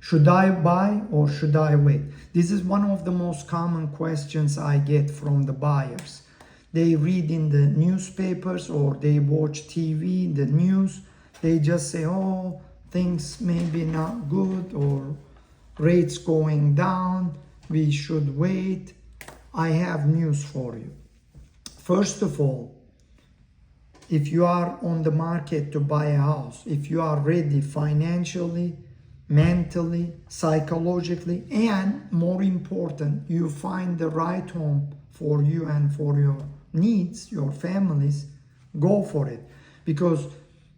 Should I buy or should I wait? This is one of the most common questions I get from the buyers. They read in the newspapers or they watch TV, the news. They just say, oh, things maybe not good or rates going down. We should wait. I have news for you. First of all, if you are on the market to buy a house, if you are ready financially, mentally, psychologically, and more important, you find the right home for you and for your needs, your families, go for it. Because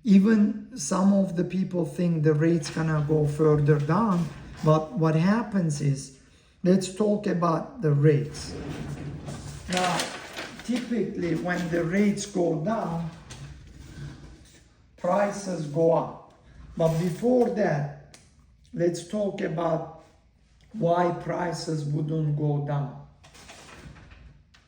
even some of the people think the rate's gonna go further down, but what happens is, let's talk about the rates. Now, typically when the rates go down, prices go up. But before that, let's talk about why prices wouldn't go down.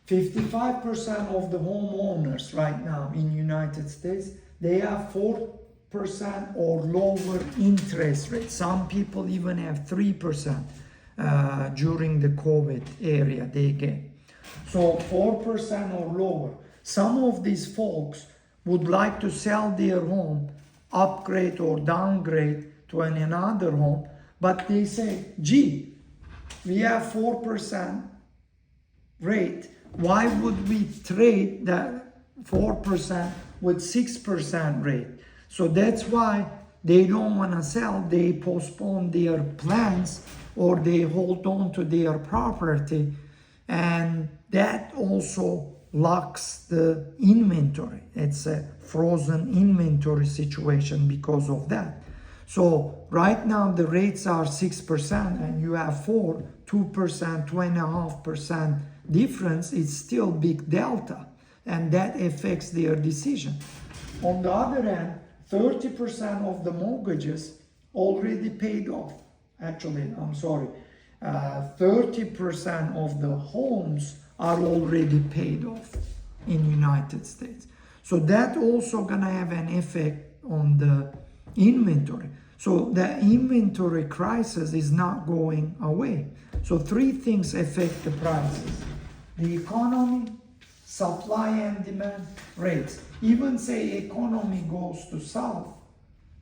55% of the homeowners right now in United States, they have 4% or lower interest rate. Some people even have 3% during the COVID area they get. So 4% or lower. Some of these folks would like to sell their home, upgrade or downgrade to another home, but they say, gee, we have 4% rate. Why would we trade that 4% with 6% rate? So that's why they don't want to sell. They postpone their plans or they hold on to their property, and that also locks the inventory. It's a frozen inventory situation because of that. So right now the rates are 6% and you have 2%, 2.5% difference. It's still big delta, and that affects their decision. On the other hand, 30% of the mortgages already paid off. Actually, I'm sorry, 30% of the homes are already paid off in United States. So that also gonna have an effect on the inventory. So the inventory crisis is not going away. So three things affect the prices: the economy, supply and demand, rates. Even say economy goes to south,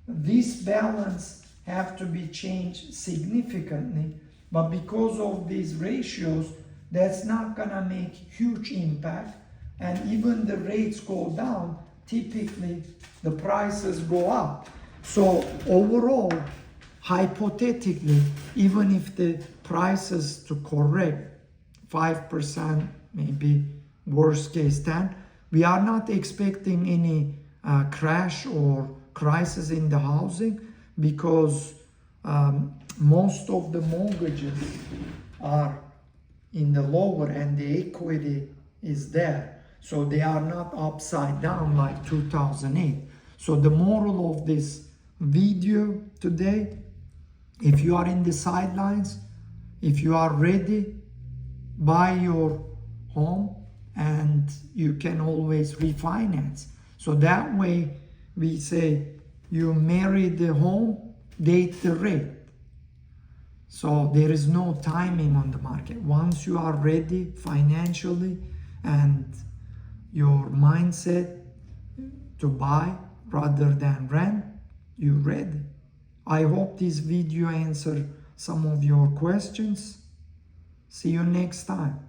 this balance have to be changed significantly, but because of these ratios, that's not gonna make huge impact. And even the rates go down, typically the prices go up. So overall, hypothetically, even if the prices to correct 5%, maybe worst case 10, we are not expecting any crash or crisis in the housing, because most of the mortgages are in the lower and the equity is there. So they are not upside down like 2008. So the moral of this video today, if you are in the sidelines, if you are ready, buy your home and you can always refinance. So that way we say you marry the home, date the rate. So there is no timing on the market. Once you are ready financially and your mindset to buy rather than rent, you're ready. I hope this video answered some of your questions. See you next time.